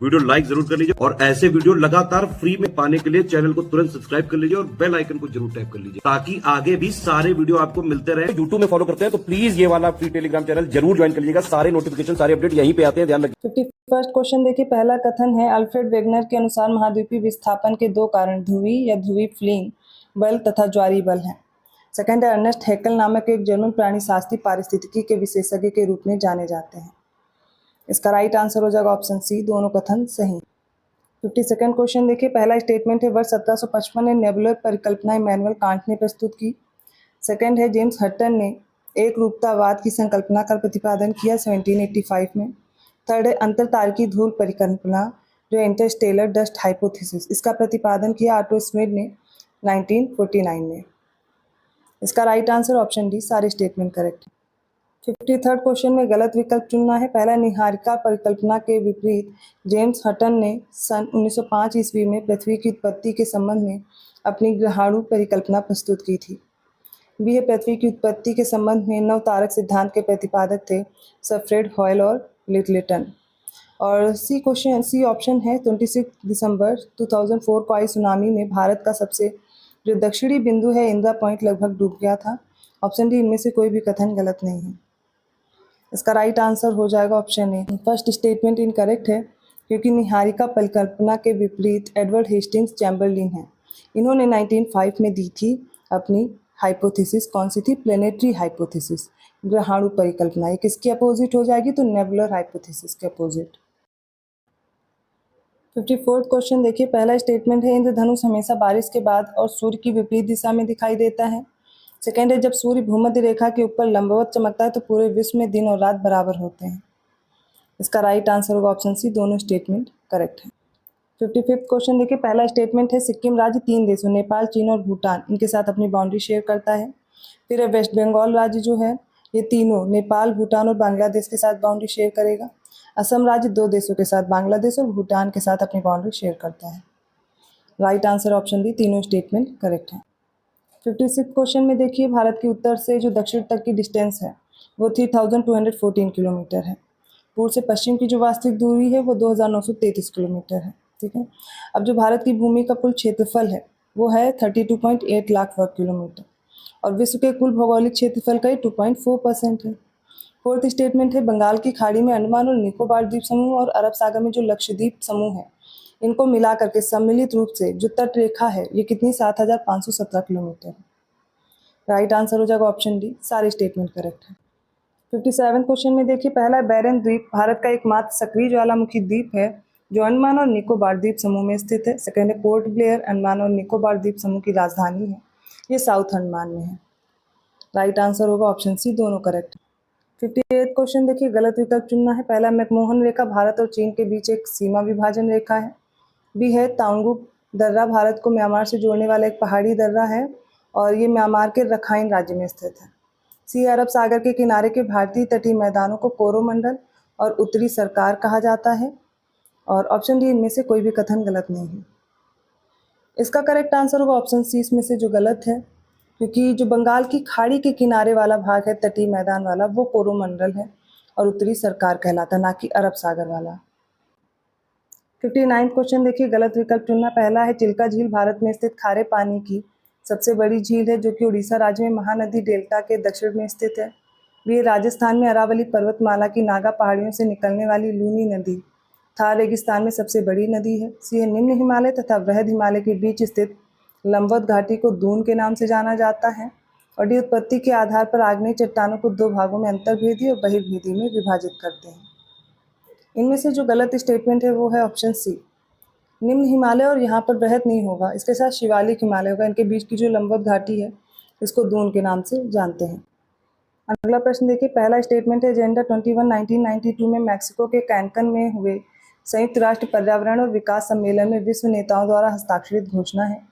Video like जरूर कर लीजिए और ऐसे वीडियो लगातार फ्री में पाने के लिए चैनल को तुरंत सब्सक्राइब कर लीजिए और बेल आइकन को जरूर टैप कर लीजिए ताकि आगे भी सारे वीडियो आपको मिलते रहे। यूट्यूब में फॉलो करते हैं तो प्लीज ये वाला फ्री टेलीग्राम चैनल जरूर ज्वाइन कर लीजिएगा। सारे नोटिफिकेशन सारे अपडेट यहीं पे आते हैं, ध्यान रखिए। 51st क्वेश्चन देखिए, पहला कथन है अल्फ्रेड वेगनर के अनुसार महाद्वीपीय विस्थापन के दो कारण ध्रुवीय या ध्रुवीय फ्लिंग बल तथा ज्वारीय बल हैं। सेकंड है अर्नेस्ट हैकेल नामक एक जर्मन प्राणी शास्त्री पारिस्थितिकी के विशेषज्ञ के रूप में जाने जाते हैं। इसका राइट आंसर हो जाएगा ऑप्शन सी, दोनों कथन सही। 52nd क्वेश्चन देखिए, पहला स्टेटमेंट है वर्ष 1755 में नेबुलर परिकल्पना इमैनुअल कांट ने प्रस्तुत की। सेकंड है जेम्स हटन ने एक रूपतावाद की संकल्पना का प्रतिपादन किया 1785 में। थर्ड है अंतरतारकीय धूल परिकल्पना जो इंटरस्टेलर डस्ट हाइपोथेसिस, इसका प्रतिपादन किया ऑटो श्मिड ने 1949 में। इसका राइट आंसर ऑप्शन डी, सारे स्टेटमेंट करेक्ट है। 53rd क्वेश्चन में गलत विकल्प चुनना है। पहला, निहारिका परिकल्पना के विपरीत जेम्स हटन ने सन 1905 ईस्वी में पृथ्वी की उत्पत्ति के संबंध में अपनी ग्रहाणु परिकल्पना प्रस्तुत की थी। बी है, पृथ्वी की उत्पत्ति के संबंध में नव तारक सिद्धांत के प्रतिपादक थे सर फ्रेड हॉयल और लिटलटन। और सी ऑप्शन है 26 दिसंबर 2004 को आई सुनामी में भारत का सबसे जो दक्षिणी बिंदु है इंदिरा पॉइंट लगभग डूब गया था। ऑप्शन डी, इनमें से कोई भी कथन गलत नहीं है। इसका राइट आंसर हो जाएगा option A. First statement incorrect है क्योंकि निहारिका परिकल्पना के विपरीत एडवर्ड हेस्टिंग्स चैम्बरलिन हैं। इन्होंने 1905 में दी थी अपनी हाइपोथेसिस। कौन सी थी? प्लेनेटरी हाइपोथेसिस, ग्रहाणु परिकल्पना। ये किसके अपोजिट हो जाएगी? तो नेबुलर हाइपोथेसिस के अपोजिट। 54th क्वेश्चन देखिए, पहला स्टेटमेंट है इंद्रधनुष हमेशा बारिश के बाद और सूर्य की विपरीत दिशा में दिखाई देता है। सेकेंड है जब सूर्य भूमध्य रेखा के ऊपर लंबवत चमकता है तो पूरे विश्व में दिन और रात बराबर होते हैं। इसका राइट आंसर होगा ऑप्शन सी, दोनों स्टेटमेंट करेक्ट है। 55th क्वेश्चन देखिए, पहला स्टेटमेंट है सिक्किम राज्य 3 देशों नेपाल, चीन और भूटान इनके साथ अपनी बाउंड्री शेयर करता है। फिर वेस्ट बंगाल राज्य जो है ये तीनों नेपाल, भूटान और बांग्लादेश के साथ बाउंड्री शेयर करेगा। असम राज्य 2 देशों के साथ बांग्लादेश और भूटान के साथ अपनी बाउंड्री शेयर करता है। राइट आंसर ऑप्शन डी, तीनों स्टेटमेंट करेक्ट है। 56 क्वेश्चन में देखिए, भारत के उत्तर से जो दक्षिण तक की डिस्टेंस है वो 3214 किलोमीटर है। पूर्व से पश्चिम की जो वास्तविक दूरी है वो 2933 किलोमीटर है। ठीक है। अब जो भारत की भूमि का कुल क्षेत्रफल है वो है 32.8 लाख वर्ग किलोमीटर और विश्व के कुल भौगोलिक क्षेत्रफल का 2.4% है। फोर्थ स्टेटमेंट है बंगाल की खाड़ी में अंडमान और निकोबार द्वीप समूह और अरब सागर में जो लक्षद्वीप समूह है इनको मिला करके सम्मिलित रूप से जो तट रेखा है ये कितनी? 7517 किलोमीटर है। राइट आंसर हो जाएगा ऑप्शन डी, सारे स्टेटमेंट करेक्ट है। 57 क्वेश्चन में देखिए, पहला बैरन द्वीप भारत का एकमात्र सक्रिय ज्वालामुखी द्वीप है जो अंडमान और निकोबार द्वीप समूह में स्थित है। सेकेंड है पोर्ट ब्लेयर अंडमान और निकोबार द्वीप समूह की राजधानी है, ये साउथ अंडमान में है। राइट आंसर होगा ऑप्शन सी, दोनों करेक्ट है। 58 क्वेश्चन देखिए, गलत विकल्प चुनना है। पहला, मैकमोहन रेखा भारत और चीन के बीच एक सीमा विभाजन रेखा है। बी है तांगू दर्रा भारत को म्यांमार से जोड़ने वाला एक पहाड़ी दर्रा है और ये म्यांमार के रखाइन राज्य में स्थित है। सी, अरब सागर के किनारे के भारतीय तटीय मैदानों को कोरोमंडल और उत्तरी सरकार कहा जाता है। और ऑप्शन डी, इनमें से कोई भी कथन गलत नहीं है। इसका करेक्ट आंसर होगा ऑप्शन सी, इसमें से जो गलत है क्योंकि जो बंगाल की खाड़ी के किनारे वाला भाग है तटीय मैदान वाला वो कोरोमंडल है और उत्तरी सरकार कहलाता है, ना कि अरब सागर वाला। 59 क्वेश्चन देखिए, गलत विकल्प चुनना। पहला है चिल्का झील भारत में स्थित खारे पानी की सबसे बड़ी झील है जो कि उड़ीसा राज्य में महानदी डेल्टा के दक्षिण में स्थित है। ये राजस्थान में अरावली पर्वतमाला की नागा पहाड़ियों से निकलने वाली लूनी नदी थार रेगिस्तान में सबसे बड़ी नदी है। सी है निम्न हिमालय तथा बृहद हिमालय के बीच स्थित लंबवत घाटी को दून के नाम से जाना जाता है। और डी, उत्पत्ति के आधार पर आग्नेय चट्टानों को 2 भागों में अंतर्भेदी और बहिर्भेदी में विभाजित करते हैं। इनमें से जो गलत स्टेटमेंट है वो है ऑप्शन सी, निम्न हिमालय और यहाँ पर बृहद नहीं होगा, इसके साथ शिवालिक हिमालय होगा। इनके बीच की जो लंबवत घाटी है इसको दून के नाम से जानते हैं। अगला प्रश्न देखिए, पहला स्टेटमेंट है एजेंडा 21 1992 में मैक्सिको के कैनकन में हुए संयुक्त राष्ट्र पर्यावरण और विकास सम्मेलन में विश्व नेताओं द्वारा हस्ताक्षरित घोषणा है।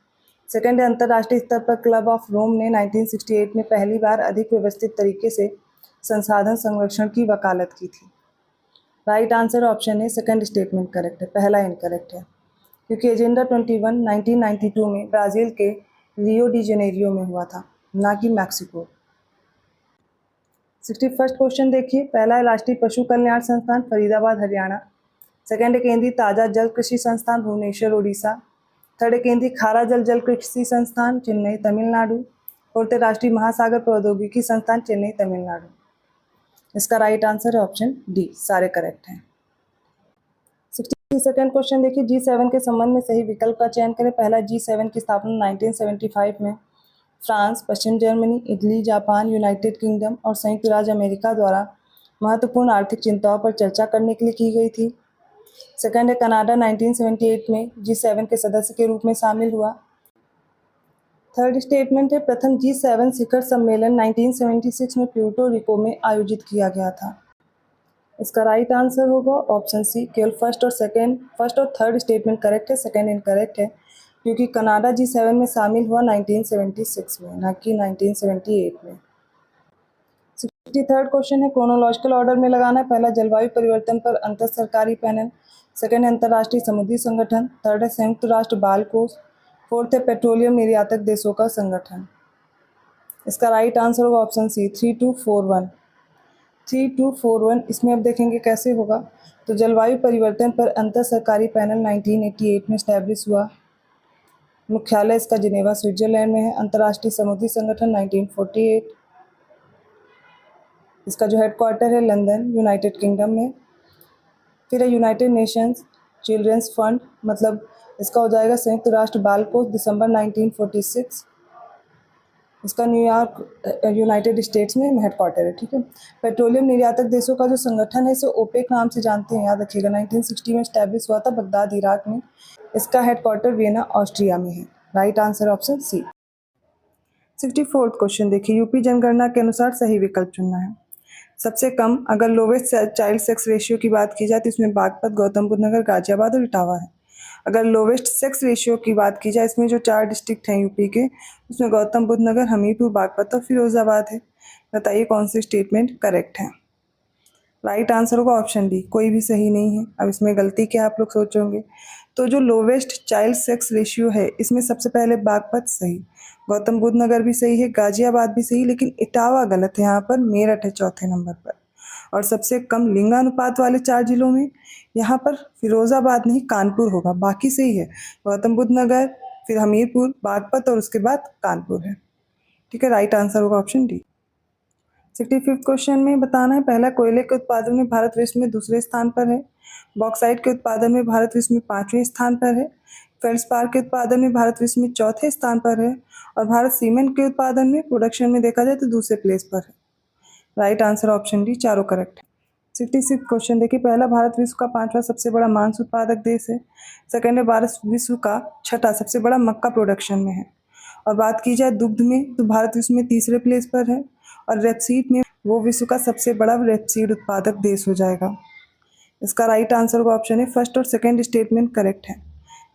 सेकेंड है अंतर्राष्ट्रीय स्तर पर क्लब ऑफ रोम ने 1968 में पहली बार अधिक व्यवस्थित तरीके से संसाधन संरक्षण की वकालत की थी। राइट आंसर ऑप्शन है, सेकेंड स्टेटमेंट करेक्ट है, पहला इनकरेक्ट है क्योंकि एजेंडा 21 1992 में ब्राज़ील के रियो डी जेनेरियो में हुआ था, ना कि मैक्सिको। 61st क्वेश्चन देखिए, पहला है राष्ट्रीय पशु कल्याण संस्थान फरीदाबाद हरियाणा। सेकंड है केंद्रीय ताजा जल कृषि संस्थान भुवनेश्वर उड़ीसा। थर्ड है केंद्रीय खारा जल जल कृषि संस्थान चेन्नई तमिलनाडु। फोर्थ है राष्ट्रीय महासागर प्रौद्योगिकी संस्थान चेन्नई तमिलनाडु। इसका राइट आंसर है ऑप्शन डी, सारे करेक्ट हैं। 62nd क्वेश्चन देखिए, G7 के संबंध में सही विकल्प का चयन करें। पहला, G7 की स्थापना 1975 में फ्रांस, पश्चिम Germany, Italy, Japan, United Kingdom और संयुक्त राज्य अमेरिका द्वारा महत्वपूर्ण आर्थिक चिंताओं पर चर्चा करने के लिए की गई थी। सेकंड है, कनाडा 1978 में G7 के सदस्य के रूप में शामिल हुआ। थर्ड स्टेटमेंट है, प्रथम G7 शिखर सम्मेलन 1976 में प्यूर्टो रिको में आयोजित किया गया था। इसका राइट आंसर होगा ऑप्शन सी, केवल फर्स्ट और थर्ड स्टेटमेंट करेक्ट है, सेकंड इनकरेक्ट है, क्योंकि कनाडा G7 में शामिल हुआ 1976 में, ना कि 1978 में। 63rd क्वेश्चन है, क्रोनोलॉजिकल ऑर्डर में लगाना है। पहला, जलवायु परिवर्तन पर अंतर सरकारी पैनल। सेकंड है, अंतर्राष्ट्रीय समुद्री संगठन। थर्ड है, संयुक्त राष्ट्र बाल कोष। फोर्थ है, पेट्रोलियम निर्यातक देशों का संगठन। इसका राइट आंसर होगा ऑप्शन सी, 3241। 3241 इसमें अब देखेंगे कैसे होगा। तो जलवायु परिवर्तन पर अंतर सरकारी पैनल 1988 में स्टैब्लिश हुआ। मुख्यालय इसका जिनेवा स्विट्जरलैंड में है। अंतर्राष्ट्रीय समुद्री संगठन 1948। इसका जो हेडक्वार्टर है लंदन, यूनाइटेड किंगडम में। फिर है यूनाइटेड नेशंस चिल्ड्रंस फंड, मतलब इसका हो जाएगा संयुक्त राष्ट्र बाल कोष, दिसंबर 1946। इसका न्यूयॉर्क यूनाइटेड स्टेट्स में हेडक्वार्टर है, ठीक है। पेट्रोलियम निर्यातक देशों का जो संगठन है इसे ओपेक नाम से जानते हैं, याद रखिएगा। 1960 में स्टैब्लिश हुआ था बगदाद, इराक में। इसका हेडक्वार्टर वियना, ऑस्ट्रिया में है। Right answer option C. 64th question देखिए, यूपी जनगणना के अनुसार सही विकल्प चुनना है। सबसे कम अगर लोवेस्ट चाइल्ड सेक्स रेशियो की बात की जाए तो इसमें बागपत, गौतम बुद्ध नगर, गाजियाबाद और इटावा है। अगर लोवेस्ट सेक्स रेशियो की बात की जाए, इसमें जो 4 डिस्ट्रिक्ट हैं यूपी के, उसमें गौतम बुद्ध नगर, हमीरपुर, बागपत और फिरोजाबाद है। बताइए कौन सी स्टेटमेंट करेक्ट है। राइट आंसर होगा ऑप्शन डी, कोई भी सही नहीं है। अब इसमें गलती क्या आप लोग सोचोगे। तो जो लोवेस्ट चाइल्ड सेक्स रेशियो है इसमें सबसे पहले बागपत सही, गौतम बुद्ध नगर भी सही है, गाजियाबाद भी सही, लेकिन इटावा गलत है। यहाँ पर मेरठ है चौथे नंबर पर। और सबसे कम लिंगानुपात वाले 4 जिलों में यहाँ पर फिरोजाबाद नहीं, कानपुर होगा। बाकी सही है, गौतम बुद्ध नगर, फिर हमीरपुर, बागपत और उसके बाद कानपुर है, ठीक है। राइट आंसर होगा ऑप्शन डी। 65th क्वेश्चन में बताना है, पहला, कोयले के उत्पादन में भारत विश्व में दूसरे स्थान पर है। बॉक्साइट के उत्पादन में भारत विश्व में 5वें स्थान पर है। फेल्ड्सपार के उत्पादन में भारत विश्व में 4थे स्थान पर है। और भारत सीमेंट के उत्पादन में, प्रोडक्शन में देखा जाए तो दूसरे प्लेस पर है। राइट आंसर ऑप्शन डी, चारों करेक्ट है। 66th क्वेश्चन देखिए, पहला, भारत विश्व का 5वां सबसे बड़ा मांस उत्पादक देश है। सेकंड है, भारत विश्व का 6ठा सबसे बड़ा मक्का प्रोडक्शन में है। और बात की जाए दुग्ध में तो भारत विश्व में 3रे प्लेस पर है। और रेपसीड में वो विश्व का सबसे बड़ा रेपसीड उत्पादक देश हो जाएगा। इसका राइट आंसर का ऑप्शन है फर्स्ट और सेकंड स्टेटमेंट करेक्ट है,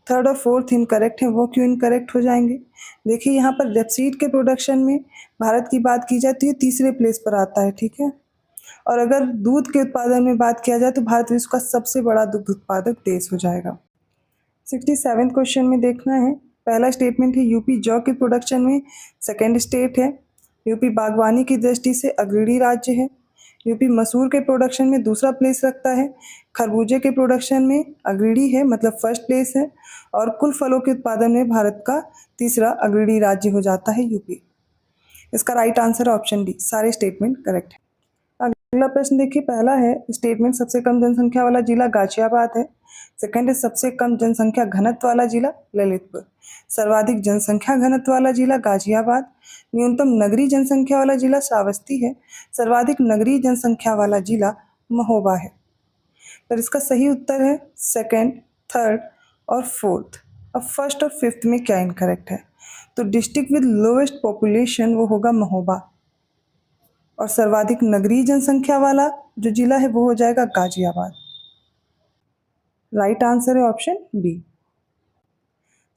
थर्ड और फोर्थ इनकरेक्ट है। वो क्यों इनकरेक्ट हो जाएंगे, देखिए यहाँ पर रेपसीड के प्रोडक्शन में भारत की बात की जाए तो ये 3रे प्लेस पर आता है, ठीक है। और अगर दूध के उत्पादन में बात किया जाए तो भारत विश्व का सबसे बड़ा दुग्ध उत्पादक देश हो जाएगा। 67th क्वेश्चन में देखना है, पहला स्टेटमेंट है यूपी जौ के प्रोडक्शन में सेकंड स्टेट है। यूपी बागवानी की दृष्टि से अग्रणी राज्य है। यूपी मसूर के प्रोडक्शन में दूसरा प्लेस रखता है। खरबूजे के प्रोडक्शन में अग्रणी है, मतलब फर्स्ट प्लेस है। और कुल फलों के उत्पादन में भारत का 3रा अग्रणी राज्य हो जाता है यूपी। इसका राइट आंसर ऑप्शन डी, सारे स्टेटमेंट करेक्ट है। अगला प्रश्न देखिए, पहला है स्टेटमेंट सबसे कम जनसंख्या वाला जिला गाजियाबाद है। सेकंड है सबसे कम जनसंख्या घनत्व वाला जिला ललितपुर। सर्वाधिक जनसंख्या घनत्व वाला जिला गाजियाबाद। न्यूनतम नगरीय जनसंख्या वाला जिला श्रावस्ती है। सर्वाधिक नगरीय जनसंख्या वाला जिला महोबा है। पर इसका सही उत्तर है सेकंड, थर्ड और फोर्थ। अब फर्स्ट और फिफ्थ में क्या इनकरेक्ट है, तो डिस्ट्रिक्ट विद लोएस्ट पॉपुलेशन वो होगा महोबा। और सर्वाधिक नगरीय जनसंख्या वाला जो जिला है वो हो जाएगा गाजियाबाद। राइट आंसर है ऑप्शन बी।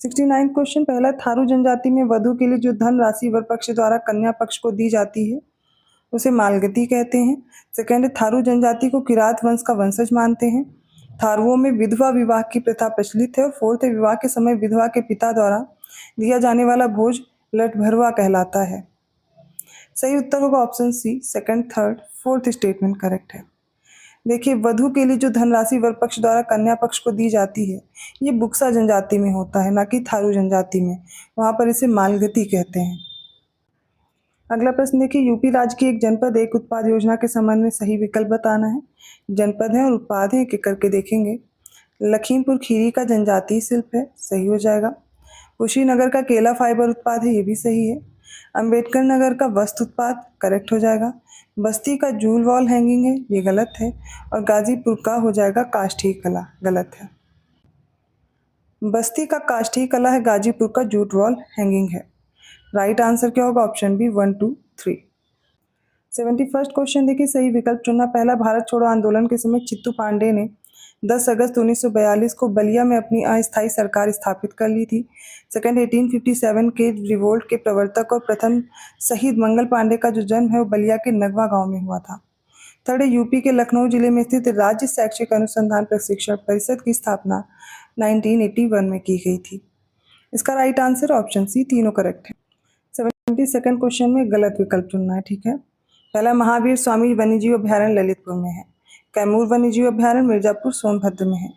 69 क्वेश्चन, पहला, थारू जनजाति में वधु के लिए जो धन राशि वर पक्ष द्वारा कन्या पक्ष को दी जाती है उसे मालगती कहते हैं। सेकंड है, थारू जनजाति को किरात वंश का वंशज मानते हैं। थारुओं में विधवा विवाह की प्रथा प्रचलित है। और फोर्थ है, विवाह के समय विधवा के पिता द्वारा दिया जाने वाला भोज लठभरुआ कहलाता है। सही उत्तर होगा option C, second, third, fourth statement correct है। देखिए, वधू के लिए जो धनराशि वर पक्ष द्वारा कन्या पक्ष को दी जाती है, ये बुक्सा जनजाति में होता है, ना कि थारू जनजाति में। वहाँ पर इसे मालगती कहते हैं। अगला प्रश्न देखिए, यूपी राज्य की एक जनपद एक उत्पाद योजना के संबंध में सही विकल्प बताना है। जनपद है और उत्पाद है, एक एक करके देखेंगे। लखीमपुर खीरी का जनजातीय शिल्प है, सही हो जाएगा। कुशीनगर का केला फाइबर उत्पाद है, ये भी सही है। अंबेडकर नगर का वस्त्र उत्पाद करेक्ट हो जाएगा। बस्ती का जूल वॉल हैंगिंग है, ये गलत है। और गाजीपुर का हो जाएगा काष्ठी कला, गलत है। बस्ती का काष्ठी कला है, गाजीपुर का जूट वॉल हैंगिंग है। राइट आंसर क्या होगा? Option B 1, 2, 3। 71st क्वेश्चन देखिए, सही विकल्प चुनना। पहला, भारत छोड़ो आंदोलन के समय चित्तू पांडे ने 10 अगस्त 1942 को बलिया में अपनी अस्थायी सरकार स्थापित कर ली थी। सेकंड, 1857 के रिवोल्ट के प्रवर्तक और प्रथम शहीद मंगल पांडे का जो जन्म है वो बलिया के नगवा गांव में हुआ था। थर्ड, यूपी के लखनऊ जिले में स्थित राज्य शैक्षिक अनुसंधान प्रशिक्षण परिषद की स्थापना 1981 में की गई थी। इसका राइट आंसर ऑप्शन सी, तीनों करेक्ट है। 72nd क्वेश्चन में गलत विकल्प चुनना है, ठीक है। पहला, महावीर स्वामी वन्यजीव अभ्यारण्य ललितपुर में है। कैमूर वन्यजीव अभ्यारण्य मिर्जापुर सोनभद्र में है।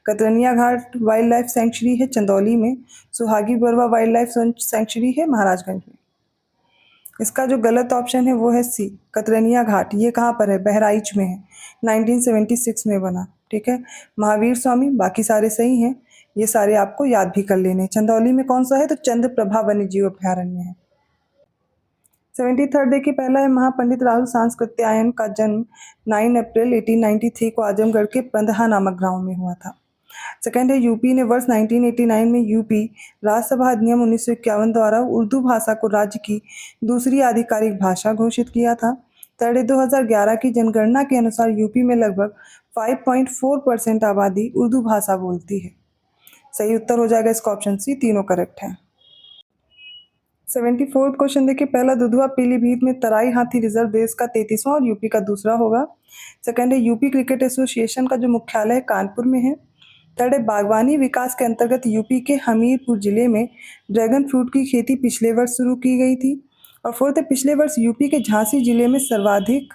कतरनिया घाट वाइल्ड लाइफ सेंचुरी है चंदौली में। Suhagi Barwa wild life sanctuary है महाराजगंज में। इसका जो गलत ऑप्शन है वो है सी, कतरनिया घाट। ये कहाँ पर है? बहराइच में है, 1976 में बना, ठीक है। महावीर स्वामी, बाकी सारे सही हैं, ये सारे आपको याद भी कर लेने। चंदौली में कौन सा है? तो चंद्रप्रभा वन्यजीव अभ्यारण्य है। 73rd देखिए, पहला है, महापंडित राहुल सांस्कृत्यायन का जन्म 9 अप्रैल 1893 को आजमगढ़ के पंदहा नामक गांव में हुआ था। सेकंड है, यूपी ने वर्ष 1989 में यूपी राज्यसभा अधिनियम 1951 द्वारा उर्दू भाषा को राज्य की दूसरी आधिकारिक भाषा घोषित किया था। थर्ड है, 2011 की जनगणना के अनुसार यूपी में लगभग 5.4% आबादी उर्दू भाषा बोलती है। सही उत्तर हो जाएगा इसका ऑप्शन सी, तीनों करेक्ट है। 74th क्वेश्चन देखिए, पहला, दुधवा पीलीभीत में तराई हाथी रिजर्व देश का 33वां और यूपी का दूसरा होगा। सेकंड है, यूपी क्रिकेट एसोसिएशन का जो मुख्यालय कानपुर में है। थर्ड है, बागवानी विकास के अंतर्गत यूपी के हमीरपुर जिले में ड्रैगन फ्रूट की खेती पिछले वर्ष शुरू की गई थी। और फोर्थ है, पिछले वर्ष यूपी के झांसी जिले में सर्वाधिक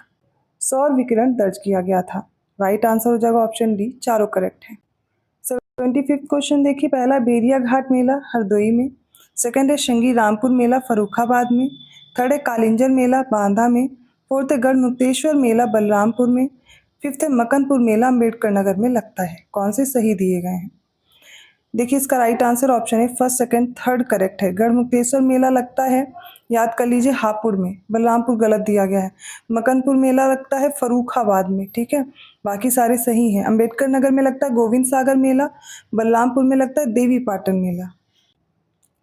सौर विकिरण दर्ज किया गया था। राइट आंसर हो जाएगा ऑप्शन डी, चारों करेक्ट है। 75th क्वेश्चन देखिए, पहला, बेरिया घाट मेला हरदोई में। सेकंड है, शंगी रामपुर मेला फर्रुखाबाद में। थर्ड है, कालिंजर मेला बांदा में। फोर्थ है, गढ़मुक्तेश्वर मेला बलरामपुर में। फिफ्थ है, मकनपुर मेला अम्बेडकर नगर में लगता है। कौन से सही दिए गए हैं? देखिए, इसका राइट आंसर ऑप्शन है फर्स्ट, सेकंड, थर्ड करेक्ट है। गढ़मुक्तेश्वर मेला लगता है, याद कर लीजिए, हापुड़ में। बलरामपुर गलत दिया गया है। मकनपुर मेला लगता है फर्रुखाबाद में, ठीक है। बाकी सारे सही हैं। अम्बेडकर नगर में लगता है गोविंद सागर मेला। बलरामपुर में लगता है देवी पाटन मेला।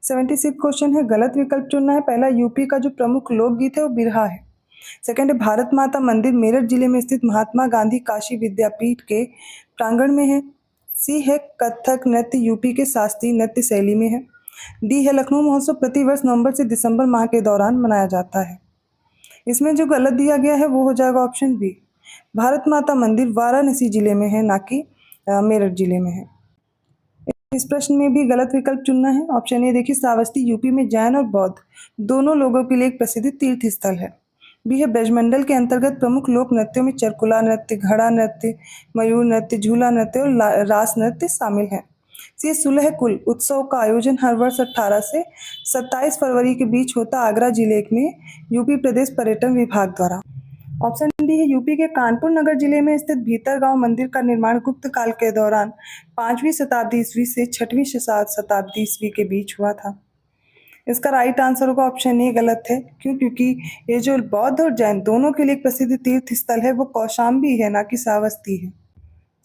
76 क्वेश्चन है, गलत विकल्प चुनना है। पहला, यूपी का जो प्रमुख लोकगीत है वो बिरहा है। सेकंड है, भारत माता मंदिर मेरठ जिले में स्थित महात्मा गांधी काशी विद्यापीठ के प्रांगण में है। सी है, कथक नृत्य यूपी के शास्त्रीय नृत्य शैली में है। डी है, लखनऊ महोत्सव प्रतिवर्ष नवंबर से दिसंबर माह के दौरान मनाया जाता है। इसमें जो गलत दिया गया है वो हो जाएगा ऑप्शन बी, भारत माता मंदिर वाराणसी जिले में है, ना कि मेरठ जिले में है। इस प्रश्न में भी गलत विकल्प चुनना है। ऑप्शन ए देखिए, श्रावस्ती यूपी में जैन और बौद्ध दोनों लोगों के लिए एक प्रसिद्ध तीर्थ स्थल है। बी है, ब्रजमंडल के अंतर्गत प्रमुख लोक नृत्यों में चरकुला नृत्य, घड़ा नृत्य, मयूर नृत्य, झूला नृत्य और रास नृत्य शामिल है। सी, सुलह कुल उत्सव का आयोजन हर वर्ष 18 से 27 फरवरी के बीच होता आगरा जिले में यूपी प्रदेश पर्यटन विभाग द्वारा। ऑप्शन डी है, यूपी के कानपुर नगर जिले में स्थित भीतरगांव मंदिर का निर्माण गुप्त काल के दौरान 5वीं शताब्दी ईस्वी से 6वीं शताब्दी ईस्वी के बीच हुआ था। इसका राइट आंसर होगा ऑप्शन ए, गलत है। क्यों? क्योंकि ये जो बौद्ध और जैन दोनों के लिए एक प्रसिद्ध तीर्थ स्थल है वो कौशाम्बी है, ना कि श्रावस्ती है।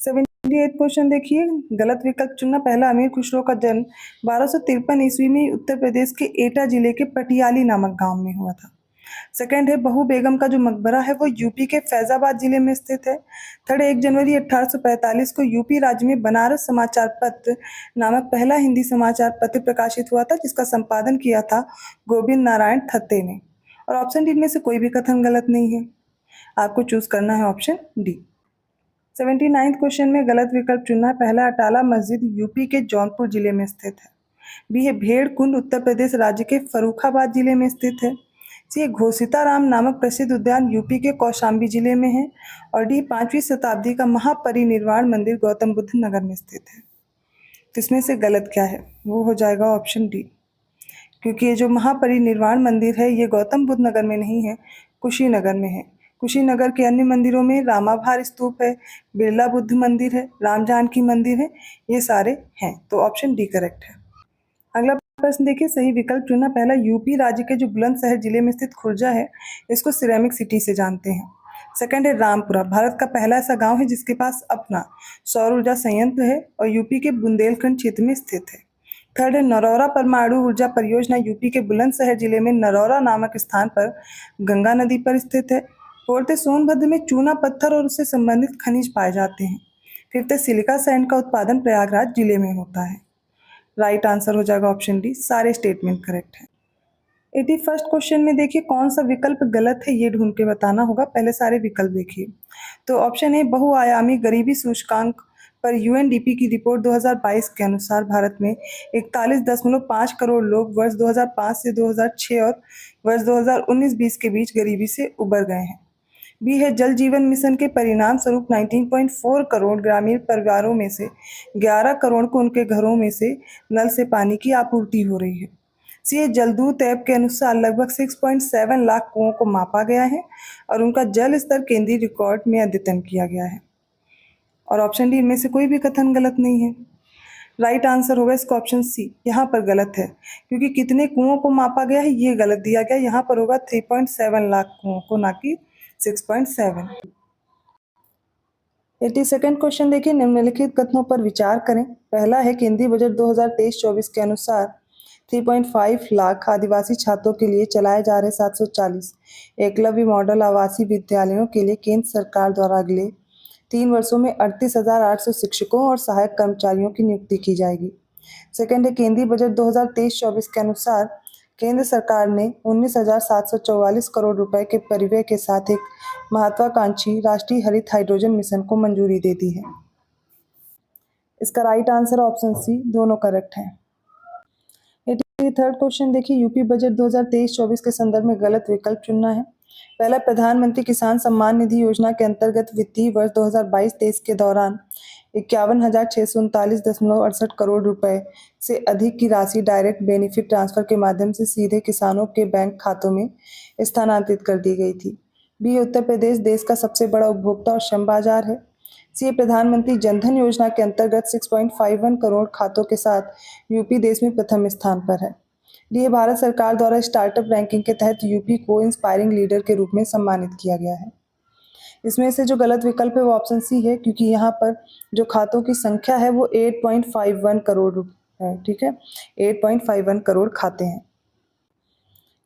78 क्वेश्चन देखिए, गलत विकल्प चुनना। पहला, अमीर खुसरो का जन्म 1253 ईस्वी में उत्तर प्रदेश के एटा जिले के पटियाली नामक गांव में हुआ था। सेकंड है, बहू बेगम का जो मकबरा है वो यूपी के फैजाबाद जिले में स्थित है। थर्ड, 1 जनवरी 1845 को यूपी राज्य में बनारस समाचार पत्र नामक पहला हिंदी समाचार पत्र प्रकाशित हुआ था, जिसका संपादन किया था गोविंद नारायण थत्ते ने। और ऑप्शन डी में से कोई भी कथन गलत नहीं है, आपको चूज करना है ऑप्शन डी। 79th क्वेश्चन में गलत विकल्प चुनना है। पहला, अटाला मस्जिद यूपी के जौनपुर जिले में स्थित है। बी है, भेड़ कुंड उत्तर प्रदेश राज्य के फर्रुखाबाद जिले में स्थित है। सी घोषिताराम नामक प्रसिद्ध उद्यान यूपी के कौशाम्बी जिले में है। और डी 5वीं शताब्दी का महापरिनिर्वाण मंदिर गौतम बुद्ध नगर में स्थित है। तो इसमें से गलत क्या है, वो हो जाएगा ऑप्शन डी, क्योंकि ये जो महापरिनिर्वाण मंदिर है ये गौतम बुद्ध नगर में नहीं है, कुशीनगर में है। कुशीनगर के अन्य मंदिरों में रामाभार स्तूप है, बिरला बुद्ध मंदिर है, राम जानकी मंदिर है, ये सारे हैं। तो ऑप्शन डी करेक्ट है। अगला प्रश्न देखिए, सही विकल्प चुनना। पहला, यूपी राज्य के जो बुलंदशहर जिले में स्थित खुर्जा है इसको सिरेमिक सिटी से जानते हैं। सेकंड है रामपुरा, भारत का पहला ऐसा गांव है जिसके पास अपना सौर ऊर्जा संयंत्र है और यूपी के बुंदेलखंड क्षेत्र में स्थित है। थर्ड है नरौरा परमाणु ऊर्जा परियोजना यूपी के बुलंदशहर जिले में नरौरा नामक स्थान पर गंगा नदी पर स्थित है। फोर्थ है सोनभद्र में चूना पत्थर और उससे संबंधित खनिज पाए जाते हैं। फिफ्थ है सिलिका सैंड का उत्पादन प्रयागराज जिले में होता है। राइट आंसर हो जाएगा ऑप्शन डी, सारे स्टेटमेंट करेक्ट है। 81st क्वेश्चन में देखिए कौन सा विकल्प गलत है ये ढूंढ के बताना होगा। पहले सारे विकल्प देखिए। तो ऑप्शन ए, बहुआयामी गरीबी सूचकांक पर यूएनडीपी की रिपोर्ट 2022 के अनुसार भारत में 41.5 करोड़ लोग वर्ष 2005 से 2006 और वर्ष 2019-20 के बीच गरीबी से उबर गए हैं। बी है, जल जीवन मिशन के परिणाम स्वरूप 19.4 करोड़ ग्रामीण परिवारों में से 11 करोड़ को उनके घरों में से नल से पानी की आपूर्ति हो रही है। सी है, जलदूत ऐप के अनुसार लगभग 6.7 लाख कुओं को मापा गया है और उनका जल स्तर केंद्रीय रिकॉर्ड में अद्यतन किया गया है। और ऑप्शन डी, इनमें से कोई भी कथन गलत नहीं है। राइट आंसर होगा इसका ऑप्शन सी, यहाँ पर गलत है, क्योंकि कितने कुओं को मापा गया है ये गलत दिया गया। यहाँ पर होगा 3.7 लाख कुओं को, ना कि 6.7। 82nd क्वेश्चन देखिए, निम्नलिखित कथनों पर विचार करें। पहला है, केंद्रीय बजट 2023-24 के अनुसार 3.5 लाख आदिवासी छात्रों के लिए चलाए जा रहे 740 एकलव्य मॉडल आवासीय विद्यालयों के लिए केंद्र सरकार द्वारा अगले 3 वर्षों में 38,800 शिक्षकों और सहायक कर्मचारियों की नियुक्ति की जाएगी। सेकंड है, केंद्रीय बजट 2023-24 के अनुसार केंद्र सरकार ने 19,744 करोड़ रुपए के परिव्यय के साथ एक महत्वाकांक्षी राष्ट्रीय हरित हाइड्रोजन मिशन को मंजूरी दे दी है। इसका राइट आंसर ऑप्शन सी, दोनों करेक्ट हैं। 83rd क्वेश्चन देखिए, यूपी बजट 2023-24 के संदर्भ में गलत विकल्प चुनना है। पहला, प्रधानमंत्री किसान सम्मान निधि योजना के अंतर्गत वित्तीय वर्ष 2022-23 के दौरान 51,639.68 करोड़ रुपए से अधिक की राशि डायरेक्ट बेनिफिट ट्रांसफर के माध्यम से सीधे किसानों के बैंक खातों में स्थानांतरित कर दी गई थी। बी, उत्तर प्रदेश देश का सबसे बड़ा उपभोक्ता और श्रम बाजार है। सी, प्रधानमंत्री जनधन योजना के अंतर्गत 6.51 करोड़ खातों के साथ यूपी देश में प्रथम स्थान पर है। डी, भारत सरकार द्वारा स्टार्टअप रैंकिंग के तहत यूपी को इंस्पायरिंग लीडर के रूप में सम्मानित किया गया है। इसमें से जो गलत विकल्प है वो ऑप्शन सी है, क्योंकि यहाँ पर जो खातों की संख्या है वो 8.51 करोड़ है। ठीक है, 8.51 करोड़ खाते हैं।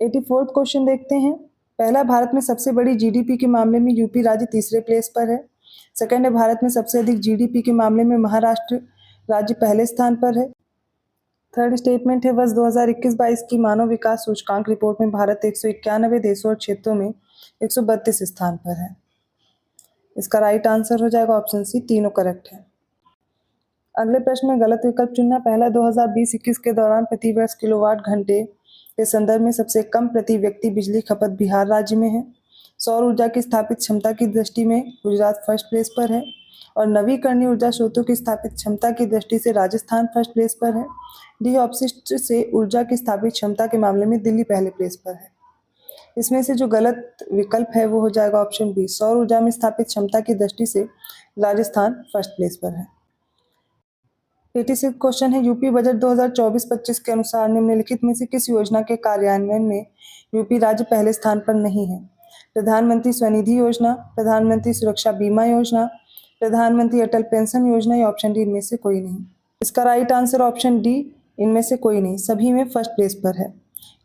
84th क्वेश्चन देखते हैं। पहला, भारत में सबसे बड़ी जीडीपी के मामले में यूपी राज्य तीसरे प्लेस पर है। सेकंड है, भारत में सबसे अधिक जीडीपी के मामले में महाराष्ट्र राज्य पहले स्थान पर है। थर्ड स्टेटमेंट है, वर्ष 2021-22 की मानव विकास सूचकांक रिपोर्ट में भारत 191 देशों और क्षेत्रों में 132 स्थान पर है। इसका राइट आंसर हो जाएगा ऑप्शन सी, तीनों करेक्ट है। अगले प्रश्न में गलत विकल्प चुनना। पहला, 2020-21 के दौरान प्रति वर्ष किलोवाट घंटे के संदर्भ में सबसे कम प्रति व्यक्ति बिजली खपत बिहार राज्य में है। सौर ऊर्जा की स्थापित क्षमता की दृष्टि में गुजरात फर्स्ट प्लेस पर है और नवीकरणीय ऊर्जा स्रोतों की स्थापित क्षमता की दृष्टि से राजस्थान फर्स्ट प्लेस पर है। डी, अपशिष्ट से ऊर्जा की स्थापित क्षमता के मामले में दिल्ली पहले प्लेस पर है। इसमें से जो गलत विकल्प है वो हो जाएगा ऑप्शन बी, सौर ऊर्जा में स्थापित क्षमता की दृष्टि से राजस्थान फर्स्ट प्लेस पर है। 86 क्वेश्चन है, यूपी बजट 2024-25 के अनुसार निम्नलिखित में से किस योजना के कार्यान्वयन में यूपी राज्य पहले स्थान पर नहीं है। प्रधानमंत्री स्वनिधि योजना, प्रधानमंत्री सुरक्षा बीमा योजना, प्रधानमंत्री अटल पेंशन योजना या ऑप्शन डी इनमें से कोई नहीं। इसका राइट आंसर ऑप्शन डी, इनमें से कोई नहीं, सभी में फर्स्ट प्लेस पर है।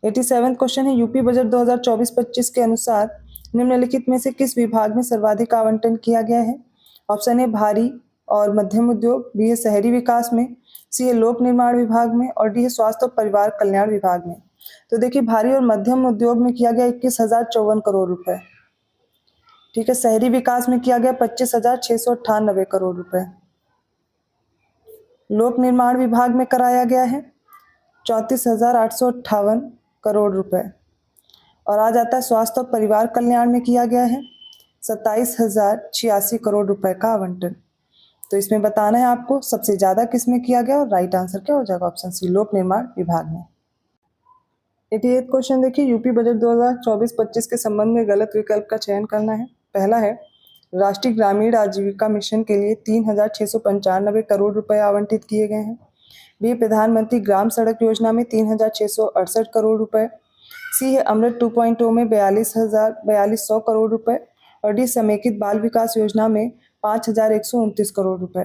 87 क्वेश्चन है, यूपी बजट 2024-25 के अनुसार निम्नलिखित में से किस विभाग में सर्वाधिक आवंटन किया गया है। ऑप्शन ए, भारी और मध्यम उद्योग, बी है शहरी विकास में, सी है लोक निर्माण विभाग में और डी है स्वास्थ्य और परिवार कल्याण विभाग में। तो देखिए, भारी और मध्यम उद्योग में किया गया 21,054 करोड़ रुपए। ठीक है, शहरी विकास में किया गया 25,698 करोड़ रुपए। लोक निर्माण विभाग में कराया गया है 34,858 करोड़ रुपए और आ जाता है स्वास्थ्य और परिवार कल्याण में किया गया है 27,086 करोड़ रुपए का आवंटन। तो इसमें बताना है आपको सबसे ज्यादा किस में किया गया और राइट आंसर क्या हो जाएगा, ऑप्शन सी लोक निर्माण विभाग में। 88 क्वेश्चन देखिए, यूपी बजट 2024-25 के संबंध में गलत विकल्प का चयन करना है। पहला है राष्ट्रीय ग्रामीण आजीविका मिशन के लिए 3,695 करोड़ रुपए आवंटित किए गए हैं। बी प्रधानमंत्री ग्राम सड़क योजना में 3,668 करोड़ रुपए। सी है अमृत 2.0 में 42,100 करोड़ रुपए। और डी समेकित बाल विकास योजना में 5,129 करोड़ रुपए।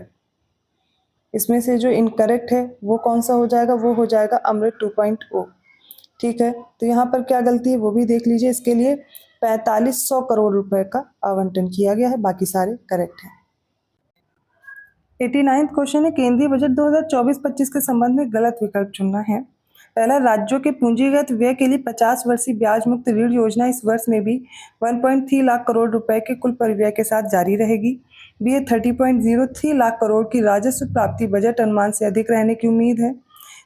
इसमें से जो इनकरेक्ट है वो कौन सा हो जाएगा, वो हो जाएगा अमृत 2.0। ठीक है, तो यहाँ पर क्या गलती है वो भी देख लीजिए। इसके लिए 4,500 करोड़ रुपए का आवंटन किया गया है, बाकी सारे करेक्ट हैं। 89 क्वेश्चन है, केंद्रीय बजट 2024-25 के संबंध में गलत विकल्प चुनना है। पहला, राज्यों के पूंजीगत व्यय के लिए 50 वर्षीय ब्याज मुक्त ऋण योजना इस वर्ष में भी 1.3 लाख करोड़ रुपए के कुल परिव्यय के साथ जारी रहेगी। बी है 30.03 लाख करोड़ की राजस्व प्राप्ति बजट अनुमान से अधिक रहने की उम्मीद है।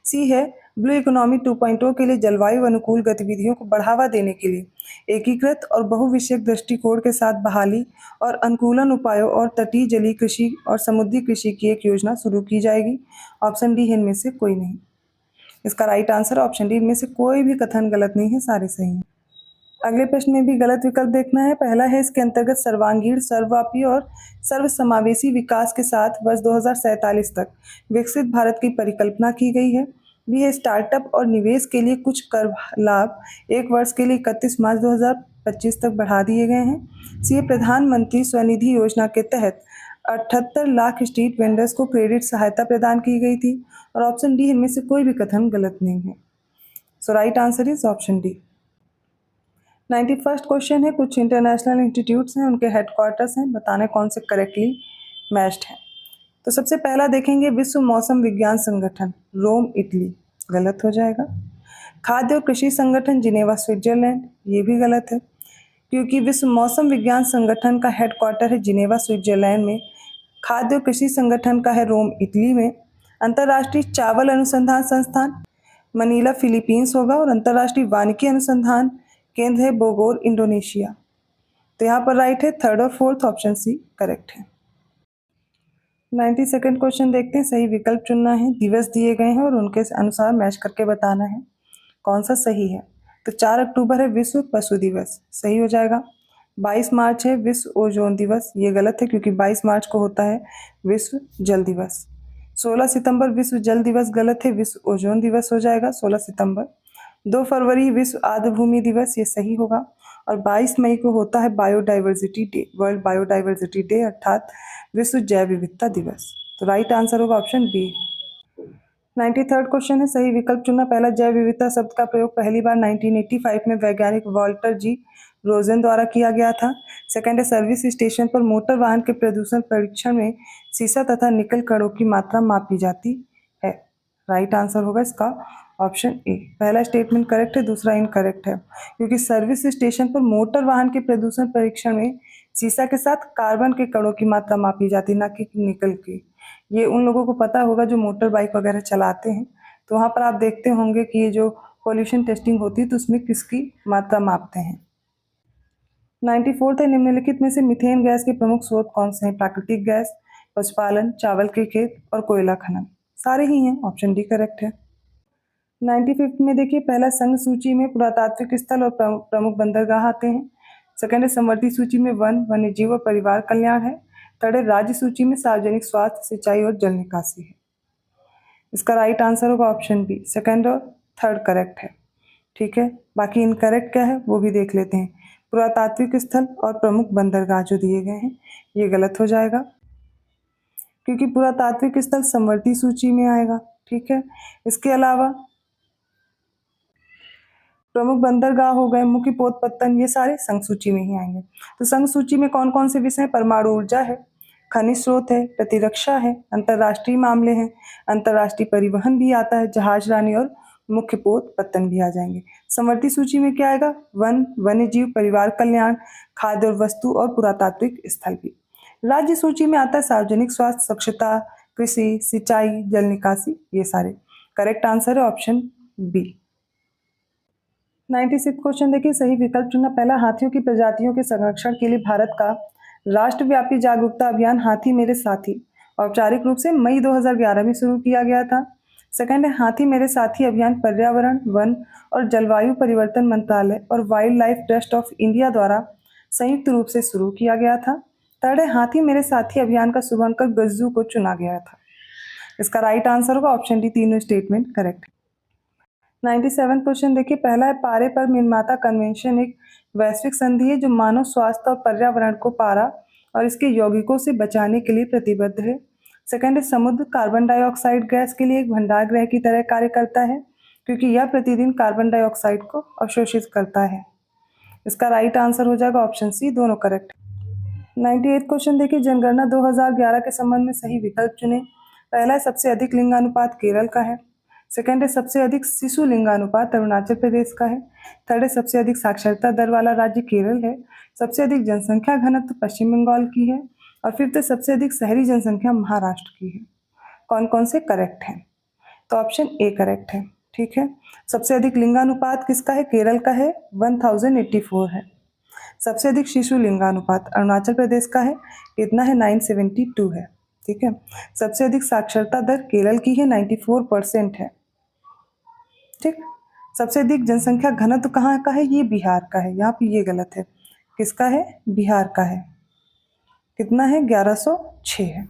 सी है ब्लू इकोनॉमी 2.0 के लिए जलवायु अनुकूल गतिविधियों को बढ़ावा देने के लिए एकीकृत और बहुविषयक दृष्टिकोण के साथ बहाली और अनुकूलन उपायों और तटीय जलीय कृषि और समुद्री कृषि की एक योजना शुरू की जाएगी। ऑप्शन डी है इनमें से कोई नहीं। इसका राइट आंसर ऑप्शन डी, इनमें से कोई भी कथन गलत नहीं है, सारे सही हैं। अगले प्रश्न में भी गलत विकल्प देखना है। पहला है इसके अंतर्गत सर्वांगीण सर्वव्यापी और सर्वसमावेशी विकास के साथ वर्ष 2047 तक विकसित भारत की परिकल्पना की गई है। बी है स्टार्टअप और निवेश के लिए कुछ कर लाभ एक वर्ष के लिए 31 मार्च 2025 तक बढ़ा दिए गए हैं। सी है प्रधानमंत्री स्वनिधि योजना के तहत 78 लाख स्ट्रीट वेंडर्स को क्रेडिट सहायता प्रदान की गई थी। और ऑप्शन डी, इनमें से कोई भी कथन गलत नहीं है। So right answer is option D. 91st question है, कुछ इंटरनेशनल इंस्टीट्यूट्स हैं, उनके हेडक्वार्टर्स हैं, बताने कौन से करेक्टली मैच्ड हैं। तो सबसे पहला देखेंगे विश्व मौसम विज्ञान संगठन, रोम इटली, गलत हो जाएगा। खाद्य और कृषि संगठन जिनेवा स्विट्जरलैंड, ये भी गलत है क्योंकि विश्व मौसम विज्ञान संगठन का हेडक्वार्टर है जिनेवा स्विट्जरलैंड में, खाद्य और कृषि संगठन का है रोम इटली में। अंतर्राष्ट्रीय चावल अनुसंधान संस्थान मनीला फिलीपींस होगा और अंतर्राष्ट्रीय वानिकी अनुसंधान केंद्र है बोगोर इंडोनेशिया। तो यहाँ पर राइट है थर्ड और फोर्थ, ऑप्शन सी करेक्ट है। 92nd क्वेश्चन देखते हैं, सही विकल्प चुनना है। दिवस दिए गए हैं और उनके अनुसार मैच करके बताना है कौन सा सही है। तो 4 अक्टूबर है विश्व पशु दिवस, सही हो जाएगा। 22 मार्च है विश्व ओजोन दिवस, ये गलत है क्योंकि 22 मार्च को होता है विश्व जल दिवस। 16 सितंबर विश्व जल दिवस, गलत है, विश्व ओजोन दिवस हो जाएगा 16 सितंबर। 2 फरवरी विश्व आर्द्रभूमि दिवस, ये सही होगा। और 22 मई को होता है biodiversity day, world biodiversity day, अर्थात विश्व जैव विविधता दिवस। तो राइट आंसर होगा ऑप्शन बी। 93rd क्वेश्चन है, सही विकल्प चुनना। पहला, जैव विविधता शब्द का प्रयोग पहली बार 1985 में वैज्ञानिक वॉल्टर जी रोजन द्वारा किया गया था। सेकंड है, सर्विस स्टेशन पर मोटर वाहन के प्रदूषण परीक्षण में सीसा तथा निकल कणों की मात्रा मापी जाती है। राइट आंसर होगा इसका ऑप्शन ए। पहला स्टेटमेंट करेक्ट है, दूसरा इनकरेक्ट है क्योंकि सर्विस स्टेशन पर मोटर वाहन के प्रदूषण परीक्षण में सीसा के साथ कार्बन के कणों की मात्रा मापी जाती, ना कि निकल की। ये उन लोगों को पता होगा जो मोटर बाइक वगैरह चलाते हैं, तो वहाँ पर आप देखते होंगे कि ये जो पॉल्यूशन टेस्टिंग होती है तो उसमें किसकी मात्रा मापते हैं। 94th है, निम्नलिखित में से मीथेन गैस के प्रमुख स्रोत कौन से हैं। प्राकृतिक गैस, पशुपालन, चावल के खेत और कोयला खनन, सारे ही हैं, ऑप्शन डी करेक्ट है। 95th में देखिए, पहला संघ सूची में पुरातात्विक स्थल और प्रमुख बंदरगाह आते हैं। सेकंड है समवर्ती सूची में वन, वन्य जीव और परिवार कल्याण है। थर्ड है राज्य सूची में सार्वजनिक स्वास्थ्य, सिंचाई और जल निकासी है। इसका राइट आंसर होगा ऑप्शन बी, सेकंड और थर्ड करेक्ट है। ठीक है, बाकी इनकरेक्ट क्या है वो भी देख लेते हैं। पुरातात्विक स्थल और प्रमुख बंदरगाह जो दिए गए हैं ये गलत हो जाएगा क्योंकि पुरातात्विक स्थल समवर्ती सूची में आएगा। ठीक है, इसके अलावा प्रमुख बंदरगाह हो गए, मुख्य पोत पत्तन, ये सारे संघ सूची में ही आएंगे। तो संघ सूची में कौन कौन से विषय, परमाणु ऊर्जा है, खनिज स्रोत है, प्रतिरक्षा है, अंतर्राष्ट्रीय मामले हैं, अंतर्राष्ट्रीय परिवहन भी आता है, जहाज रानी और मुख्य पोत पत्तन भी आ जाएंगे। समवर्ती सूची में क्या आएगा, वन, वन्य जीव, परिवार कल्याण, खाद्य और वस्तु और पुरातात्विक स्थल भी। राज्य सूची में आता है सार्वजनिक स्वास्थ्य, स्वच्छता, कृषि, सिंचाई, जल निकासी, ये सारे। करेक्ट आंसर है ऑप्शन बी। 96 क्वेश्चन देखिए, सही विकल्प चुनना। पहला, हाथियों की प्रजातियों के संरक्षण के लिए भारत का राष्ट्रव्यापी जागरूकता अभियान हाथी मेरे साथी औपचारिक रूप से मई 2011 में शुरू किया गया था। सेकंड है, हाथी मेरे साथी अभियान पर्यावरण, वन और जलवायु परिवर्तन मंत्रालय और wild life trust of India द्वारा संयुक्त रूप से शुरू किया गया था। थर्ड है, हाथी मेरे साथी अभियान का शुभांकर गज्जू को चुना गया था। इसका राइट आंसर होगा ऑप्शन डी, तीनों स्टेटमेंट करेक्ट है। 97 क्वेश्चन देखिए, पहला है, पारे पर मिनमाता कन्वेंशन एक वैश्विक संधि है जो मानव स्वास्थ्य और पर्यावरण को पारा और इसके यौगिकों से बचाने के लिए प्रतिबद्ध है। सेकंड है, समुद्र कार्बन डाइऑक्साइड गैस के लिए एक भंडार गृह की तरह कार्य करता है क्योंकि यह प्रतिदिन कार्बन डाइऑक्साइड को अवशोषित करता है। इसका राइट आंसर हो जाएगा ऑप्शन सी, दोनों करेक्ट। 98 क्वेश्चन देखिए, जनगणना 2011 के संबंध में सही विकल्प चुने। पहला है, सबसे अधिक लिंगानुपात केरल का है। सेकंड है, सबसे अधिक शिशु लिंगानुपात अरुणाचल प्रदेश का है। थर्ड है, सबसे अधिक साक्षरता दर वाला राज्य केरल है। सबसे अधिक जनसंख्या घनत्व पश्चिम बंगाल की है। और फिफ्थ है, सबसे अधिक शहरी जनसंख्या महाराष्ट्र की है। कौन कौन से करेक्ट हैं? तो ऑप्शन ए करेक्ट है। ठीक है, सबसे अधिक लिंगानुपात किसका है? केरल का है, 1084 है। सबसे अधिक शिशु लिंगानुपात अरुणाचल प्रदेश का है, कितना है? 972 है। ठीक है, सबसे अधिक साक्षरता दर केरल की है, 94% है। ठीक, सबसे अधिक जनसंख्या घनत्व कहाँ का है? ये बिहार का है, यहाँ पे ये गलत है। किसका है? बिहार का है। कितना है? 1106 है।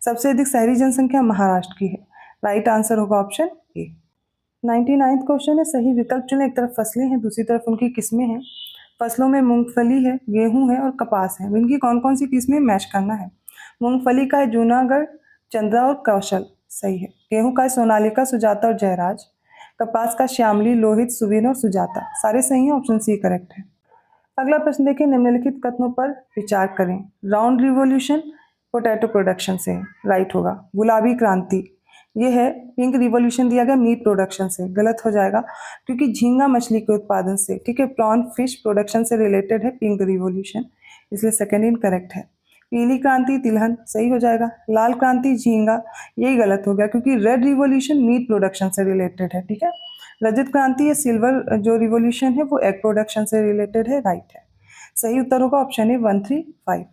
सबसे अधिक शहरी जनसंख्या महाराष्ट्र की है। राइट आंसर होगा ऑप्शन ए। 99 क्वेश्चन है, सही विकल्प चुने। एक तरफ फसलें हैं, दूसरी तरफ उनकी किस्में हैं। फसलों में मूंगफली है, गेहूं है और कपास है। इनकी कौन कौन सी किस्में मैच करना है? मूंगफली का है जूनागढ़, चंद्रा और कौशल, सही है। गेहूं का है सोनालिका, सुजाता और जयराज। कपास का श्यामली, लोहित, सुवीन और सुजाता, सारे सही हैं। ऑप्शन सी करेक्ट है। अगला प्रश्न देखिए, निम्नलिखित कथनों पर विचार करें। राउंड रिवॉल्यूशन पोटैटो प्रोडक्शन से, राइट होगा। गुलाबी क्रांति, ये है। पिंक रिवॉल्यूशन दिया गया मीट प्रोडक्शन से, गलत हो जाएगा क्योंकि झींगा मछली के उत्पादन से, ठीक है, प्रॉन फिश प्रोडक्शन से रिलेटेड है पिंक रिवॉल्यूशन, इसलिए सेकंड इनकरेक्ट है। पीली क्रांति तिलहन, सही हो जाएगा। लाल क्रांति झींगा, यही गलत हो गया क्योंकि रेड रिवॉल्यूशन मीट प्रोडक्शन से रिलेटेड है, ठीक है। रजत क्रांति या सिल्वर जो रिवॉल्यूशन है वो एग प्रोडक्शन से रिलेटेड है, राइट है। सही उत्तर होगा ऑप्शन ए 135।